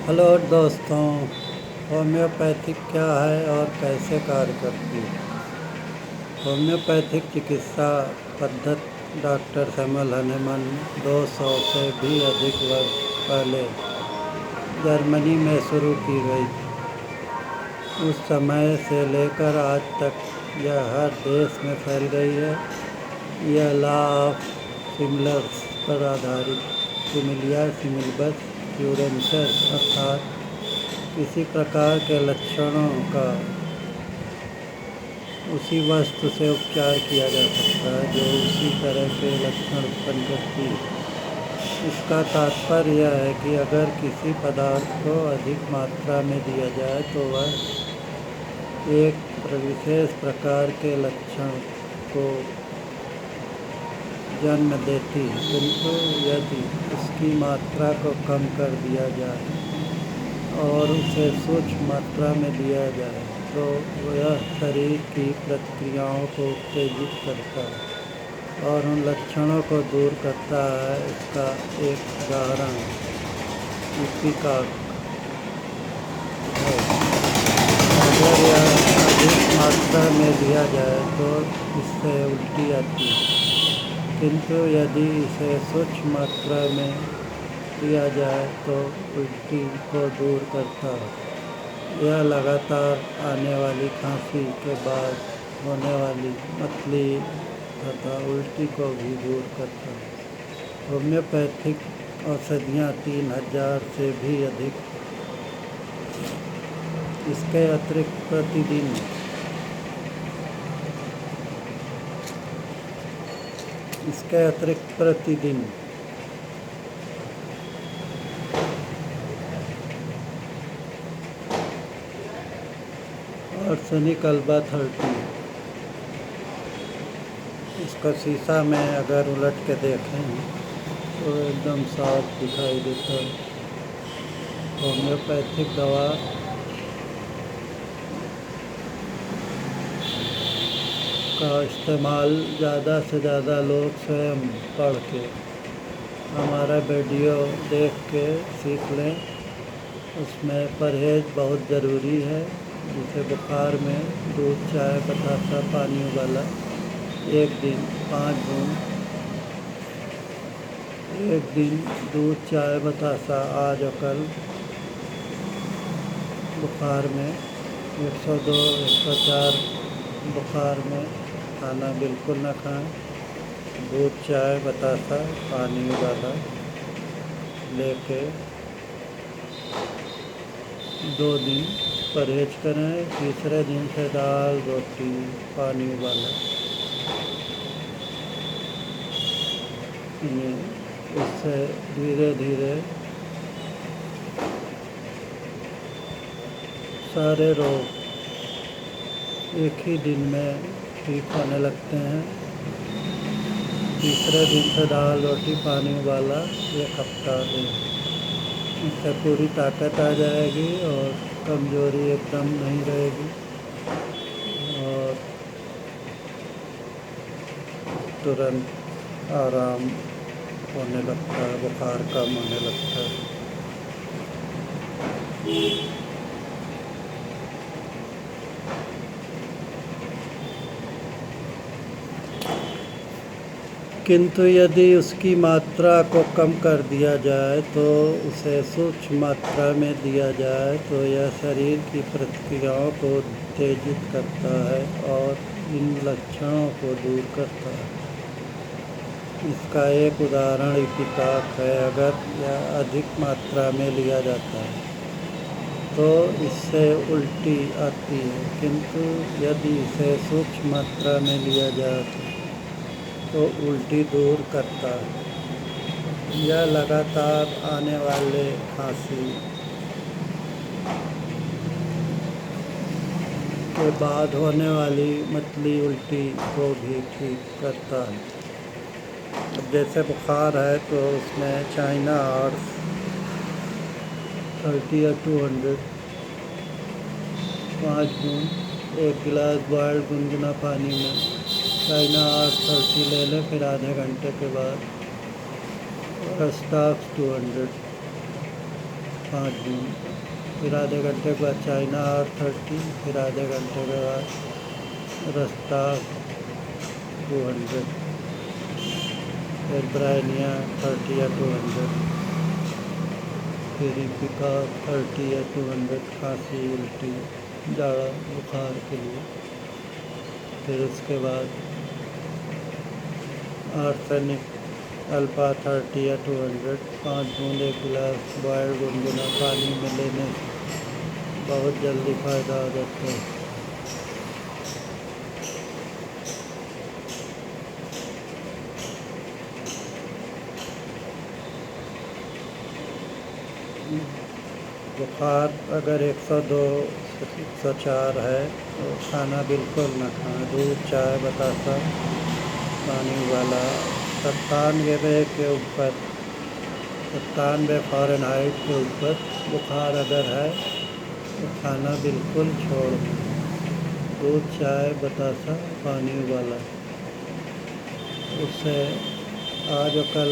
Hello दोस्तों। Homeopathic क्या है और कैसे कार्य करती है? होम्योपैथिक चिकित्सा पद्धति डॉक्टर सैमुअल हनेमन 200 से भी अधिक वर्ष पहले जर्मनी में शुरू की गई थी। उस समय से लेकर आज तक यह हर देश में फैल गई है। यह लॉ ऑफ सिमिलर्स पर आधारित सिमिलिया सिमिलबस क्यूरेंसर अर्थात किसी प्रकार के लक्षणों का उसी वस्तु से उपचार किया जा सकता है जो उसी तरह के लक्षण उत्पन्न करती है। इसका तात्पर्य यह है कि अगर किसी पदार्थ को अधिक मात्रा में दिया जाए तो वह एक विशेष प्रकार के लक्षण को जन्म देती है, किंतु यदि उसकी मात्रा को कम कर दिया जाए और उसे सूक्ष्म मात्रा में दिया जाए तो यह शरीर की प्रतिक्रियाओं को उत्तेजित करता है और उन लक्षणों को दूर करता है। इसका एक उदाहरण इपिकाक है। अगर यह अधिक मात्रा में दिया जाए तो इससे उल्टी आती है, किंतु यदि इसे सूक्ष्म मात्रा में दिया जाए तो उल्टी को दूर करता है। यह लगातार आने वाली खांसी के बाद होने वाली मतली तथा उल्टी को भी दूर करता है। होम्योपैथिक औषधियाँ 3000 से भी अधिक। इसके अतिरिक्त प्रतिदिन आर्सेनिक अल्बा 30। इसका शीशा में अगर उलट के देखें तो एकदम साफ दिखाई देता है। होम्योपैथिक दवा का इस्तेमाल ज़्यादा से ज़्यादा लोग स्वयं पढ़ के हमारा वीडियो देख के सीख लें। उसमें परहेज बहुत ज़रूरी है। जैसे बुखार में दूध, चाय, बतासा, पानी उबाला 1 दिन 5 बूंद। 1 दिन दूध, चाय, बतासा आज और कल। बुखार में 102 104 बुखार में खाना बिल्कुल ना खाएं। दूध, चाय, बतासा, पानी उबाला लेके 2 दिन परहेज करें। तीसरे दिन से दाल, रोटी, पानी उबाला। इससे धीरे धीरे सारे रोग एक ही दिन में ठीक होने लगते हैं। तीसरे दिन से दाल, रोटी, पानी उबाला 1 हफ्ता दें। इससे पूरी ताकत आ जाएगी और कमज़ोरी एकदम नहीं रहेगी और तुरंत आराम होने लगता है, बुखार कम होने लगता है। किंतु यदि उसकी मात्रा को कम कर दिया जाए तो उसे सूक्ष्म मात्रा में दिया जाए तो यह शरीर की प्रतिक्रियाओं को उत्तेजित करता है और इन लक्षणों को दूर करता है। इसका एक उदाहरण इपिकाक है। अगर यह अधिक मात्रा में लिया जाता है तो इससे उल्टी आती है, किंतु यदि इसे सूक्ष्म मात्रा में लिया जाए तो उल्टी दूर करता है। यह लगातार आने वाले खांसी के बाद होने वाली मतली उल्टी को भी ठीक करता है। अब जैसे बुखार है तो उसमें चाइना हॉर्स 30 या 200 5 बूंद 1 गिलास बॉयल्ड गुनगुना पानी में चाइना हॉर्स 30 ले लें, फिर आधे घंटे के बाद और स्टाक्स 200 5 बूंद, फिर आधे घंटे के बाद चाइना R30, फिर आधे घंटे के बाद रस्ताग 200, फिर ब्रायनिया 30 या 200, फिर इपिका 30 या 200 खांसी उल्टी जाड़ा बुखार के लिए। फिर उसके बाद आर्सेनिक अल्फा 30 या 200 5 बूंद 1 गिलास बॉयल गुनगुना पानी में लेने से बहुत जल्दी फ़ायदा हो जाता है। बुखार अगर 102 104 है तो खाना बिल्कुल ना खाएं। दूध, चाय, बतासा, पानी वाला 97 के ऊपर 97 फ़ारेनहाइट के ऊपर बुखार अगर है तो खाना बिल्कुल छोड़ दें। दूध, चाय, बतासा, पानी वाला। उससे आज और कल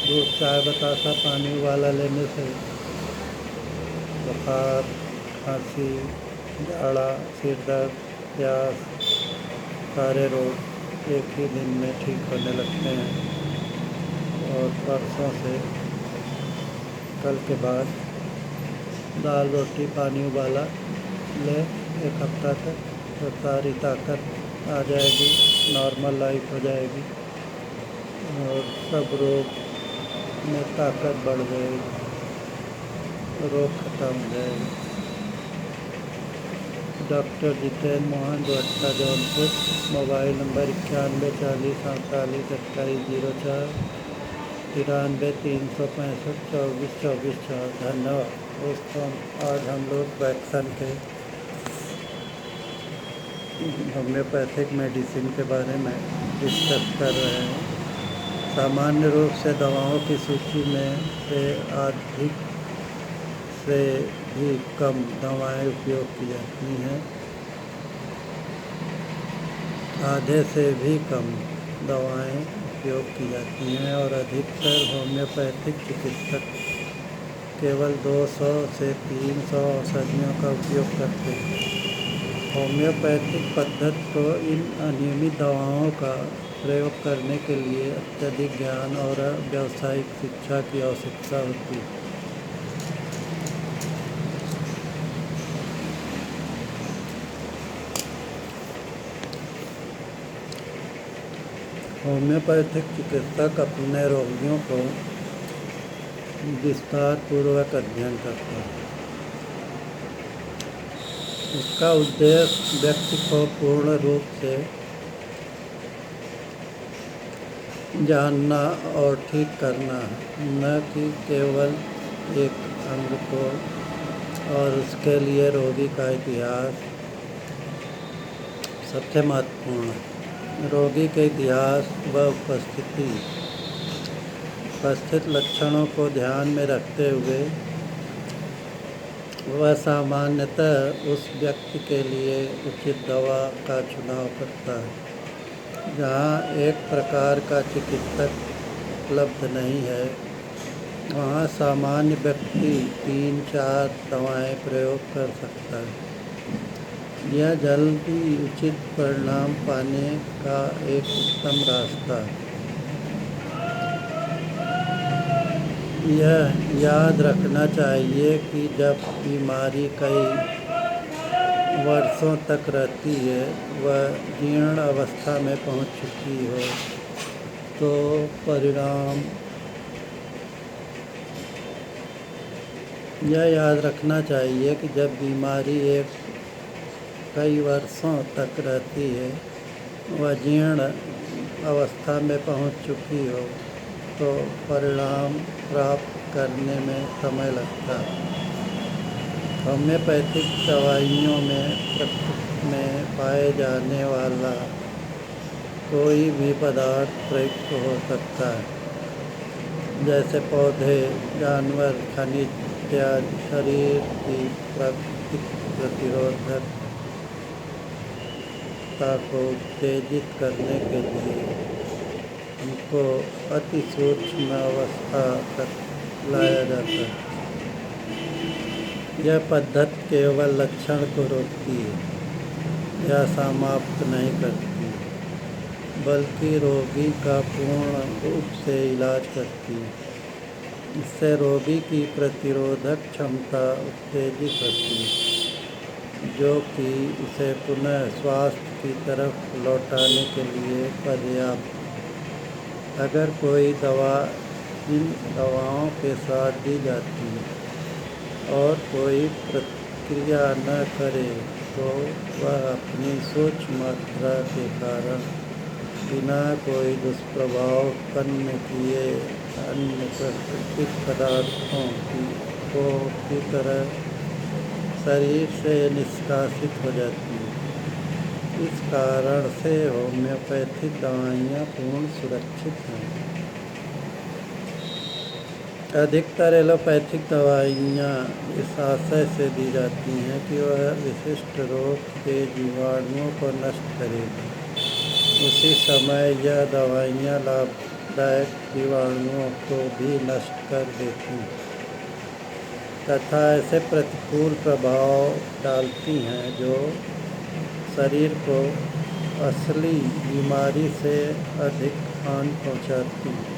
दूध, चाय, बतासा, पानी वाला लेने से बुखार, खांसी, जाड़ा, सिर दर्द, प्यास सारे रोग एक ही दिन में ठीक होने लगते हैं। और परसों से कल के बाद दाल रोटी पानी उबाला ले 1 हफ्ता तक, तो सारी ताकत आ जाएगी, नॉर्मल लाइफ हो जाएगी और सब रोग में ताकत बढ़ जाएगी, रोग खत्म हो जाएगा। Doctor Jitendra Mohan, Dwarka, Jaunpur. Mobile number 91 40 48 28 04, 93 365 24 24 4। धन्यवाद दोस्तों। आज हम लोग वैक्सन के होम्योपैथिक मेडिसिन के बारे में डिस्कस कर रहे हैं। सामान्य रूप से दवाओं की सूची में से अधिक से भी कम दवाएं उपयोग की जाती हैं। आधे से भी कम दवाएं उपयोग की जाती हैं और अधिकतर होम्योपैथिक चिकित्सक केवल 200 से 300 औषधियों का उपयोग करते हैं। होम्योपैथिक पद्धति को इन अनियमित दवाओं का प्रयोग करने के लिए अत्यधिक ज्ञान और व्यावसायिक शिक्षा की आवश्यकता होती है। होम्योपैथिक चिकित्सक अपने रोगियों को विस्तारपूर्वक अध्ययन करता है। इसका उद्देश्य व्यक्ति को पूर्ण रूप से जानना और ठीक करना है, न कि केवल एक अंग को। और उसके लिए रोगी का इतिहास सबसे महत्वपूर्ण है। रोगी के इतिहास व उपस्थित लक्षणों को ध्यान में रखते हुए वह सामान्यतः उस व्यक्ति के लिए उचित दवा का चुनाव करता है। जहाँ एक प्रकार का चिकित्सक उपलब्ध नहीं है, वहाँ सामान्य व्यक्ति 3-4 दवाएं प्रयोग कर सकता है। यह जल्दी उचित परिणाम पाने का एक उत्तम रास्ता है। यह याद रखना चाहिए कि जब बीमारी कई वर्षों तक रहती है, वह जीर्ण अवस्था में पहुंच चुकी हो, तो यह याद रखना चाहिए कि जब बीमारी कई वर्षों तक रहती है, वह जीर्ण अवस्था में पहुंच चुकी हो, तो परिणाम प्राप्त करने में समय लगता है। होम्योपैथिक दवाइयों में प्रकृति में पाए जाने वाला कोई भी पदार्थ प्रयुक्त हो सकता है, जैसे पौधे, जानवर, खनिज इत्यादि। शरीर की प्राकृतिक प्रतिरोधकता को उत्तेजित करने के लिए उनको अति सूक्ष्म अवस्था तक लाया जाता है। यह पद्धति केवल लक्षण को रोकती है या समाप्त नहीं करती, बल्कि रोगी का पूर्ण रूप से इलाज करती है। इससे रोगी की प्रतिरोधक क्षमता उत्तेजित होती है, जो कि उसे पुनः स्वास्थ्य की तरफ लौटाने के लिए पर्याप्त है। अगर कोई दवा इन दवाओं के साथ दी जाती है और कोई प्रतिक्रिया न करे तो वह अपनी सूक्ष्म मात्रा के कारण बिना कोई दुष्प्रभाव उत्पन्न किए अन्य प्राकृतिक पदार्थों की तरह शरीर से निष्कासित हो जाती है। इस कारण से होम्योपैथिक दवाइयाँ पूर्ण सुरक्षित हैं। अधिकतर एलोपैथिक दवाइयाँ इस आशय से दी जाती हैं कि वह विशिष्ट रोग के जीवाणुओं को नष्ट करेगी। उसी समय यह दवाइयाँ लाभदायक जीवाणुओं को भी नष्ट कर देती हैं तथा ऐसे प्रतिकूल प्रभाव डालती हैं जो शरीर को असली बीमारी से अधिक हानि पहुँचाती हैं।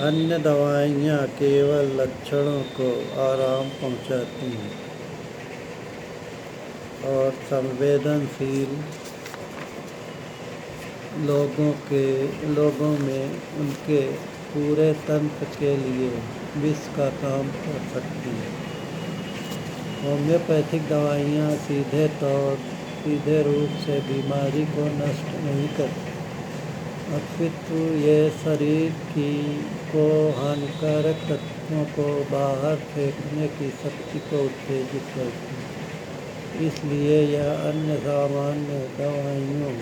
अन्य दवाइयाँ केवल लक्षणों को आराम पहुँचाती हैं और संवेदनशील लोगों में उनके पूरे तंत्र के लिए विष का काम कर सकती है। होम्योपैथिक दवाइयाँ सीधे रूप से बीमारी को नष्ट नहीं करती, अपितु ये शरीर को हानिकारक तत्वों को बाहर फेंकने की शक्ति को उत्तेजित करती है। इसलिए यह अन्य सामान्य दवाइयों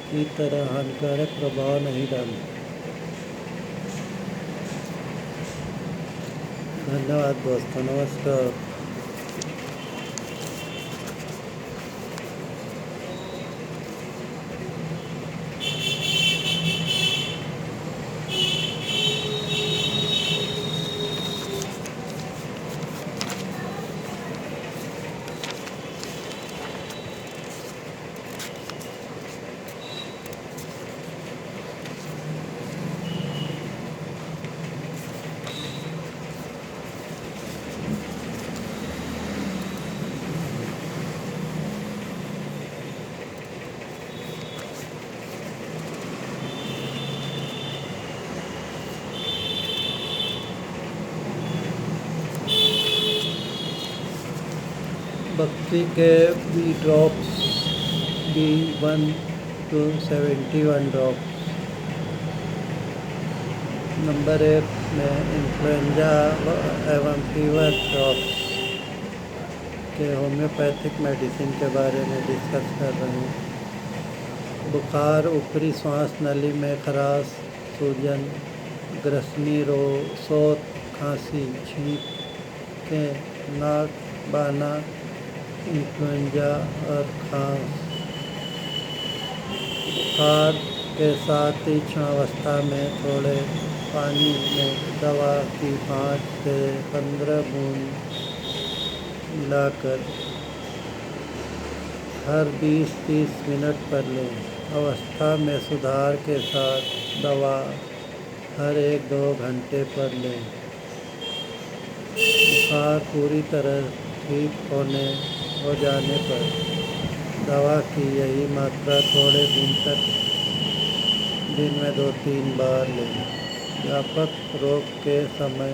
की तरह हानिकारक प्रभाव नहीं डालती। धन्यवाद दोस्तों, नमस्कार। बक्सी के B drops B1 to 71 drops. Number 1 में इन्फ्लुएंजा एवं फीवर ड्रॉप्स के होम्योपैथिक मेडिसिन के बारे में डिस्कस कर रहे हैं। बुखार, ऊपरी श्वास नली में खराश, सूजन, ग्रसनी रोग, सोत, खांसी, छींकें, नाक बहना, इन्फ्लुएंजा और खांस। बुखार के साथ तीक्ष्ण अवस्था में थोड़े पानी में दवा की 5 से 15 बूंद मिलाकर हर 20-30 मिनट पर लें। अवस्था में सुधार के साथ दवा हर 1-2 घंटे पर लें। बुखार पूरी तरह ठीक हो जाने पर दवा की यही मात्रा थोड़े दिन तक दिन में 2-3 बार लें। व्यापक रोग के समय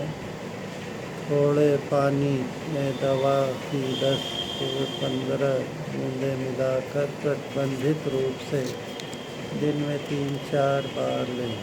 थोड़े पानी में दवा की 10 से 15 बूंदें मिलाकर प्रतिबंधित रूप से दिन में 3-4 बार लें।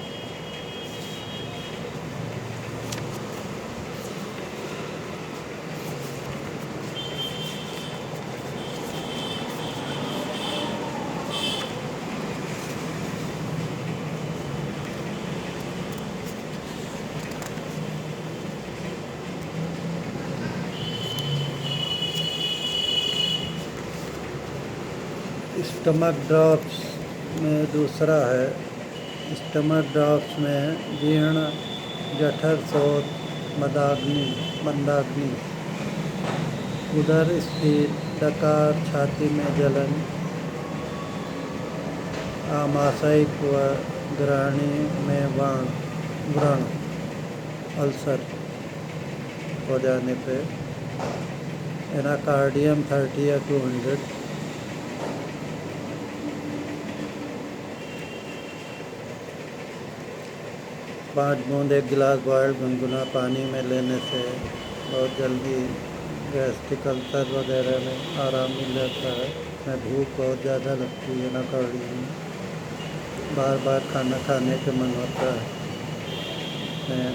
स्टमक ड्रॉप्स में दूसरा है। स्टमक ड्रॉप्स में जीर्ण, जठर शोथ, मंदाग्नि, उदर स्फीत, डकार, छाती में जलन, आमाशयिक व ग्रहणी में व्रण, अल्सर हो जाने पे एनाकार्डियम 30 या 200, 5 बूंद 1 गिलास बॉयल गुनगुना पानी में लेने से बहुत जल्दी गैस्ट्रिक अल्सर वगैरह में आराम मिल जाता है। मैं भूख बहुत ज़्यादा लगती है एनाकार्डियम में, बार बार खाना खाने का मन होता है। मैं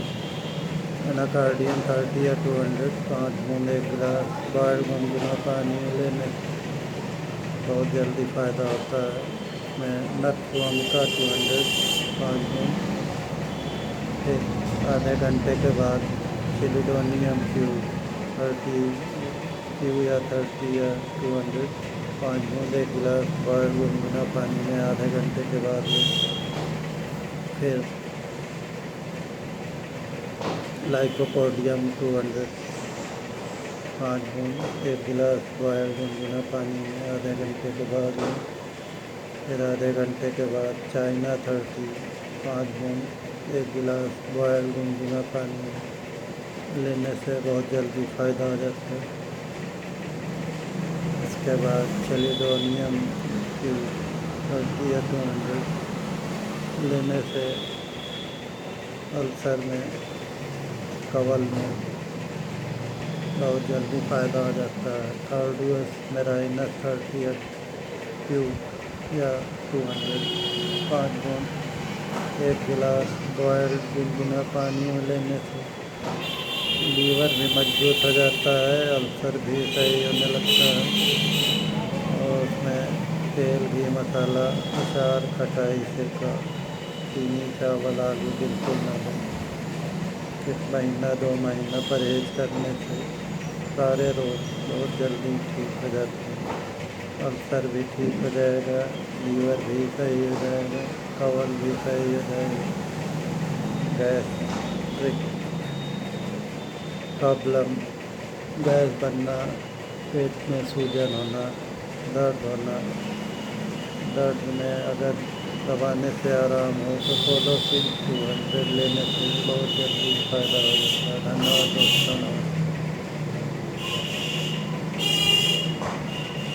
एनाकार्डियम 30 या 200, 5 बूंद 1 गिलास बॉयल गुनगुना पानी में लेने से बहुत जल्दी फ़ायदा होता है। मैं नक्स वोमिका 200, 5 बूंद, फिर आधे घंटे के बाद सिलिडोनियम क्यू या 30 या 200, 5 बूंद 1 गिलास बॉयल गुनगुना पानी में आधे घंटे के बाद फिर लाइकोपोडियम 200, 5 बूंद 1 गिलास बॉयल गुनगुना पानी में आधे घंटे के बाद फिर आधे घंटे के बाद चाइना 30, 5 बूंद 1 गिलास बॉयल गुनगुना पानी में लेने से बहुत जल्दी फ़ायदा हो जाता है। इसके बाद सेलिडोनियम क्यू 30 या 200 लेने से अल्सर में, कवल में बहुत जल्दी फ़ायदा हो जाता है। कार्डियस मेराइनस 30 क्यू या 200, 5 बूंद 1 गिलास बॉयल गुनगुना पानी में लेने से लीवर भी मजबूत हो जाता है, अल्सर भी सही होने लगता है। और उसमें तेल, घी, मसाला, अचार, खटाई, सिरका, चीनी, चावल, आलू बिल्कुल ना हो। 1 महीना 2 महीना परहेज करने से सारे रोग बहुत जल्दी ठीक हो जाते हैं। अल्सर भी ठीक हो जाएगा, लीवर भी सही हो जाएगा, कवल भी सही हो जाएगा। गैस्ट्रिक प्रॉब्लम, गैस बनना, पेट में सूजन होना, दर्द में अगर दबाने से आराम हो तो कोलोसिल 200 लेने से बहुत जल्दी फ़ायदा हो जाता है। धन्यवाद दोस्तों।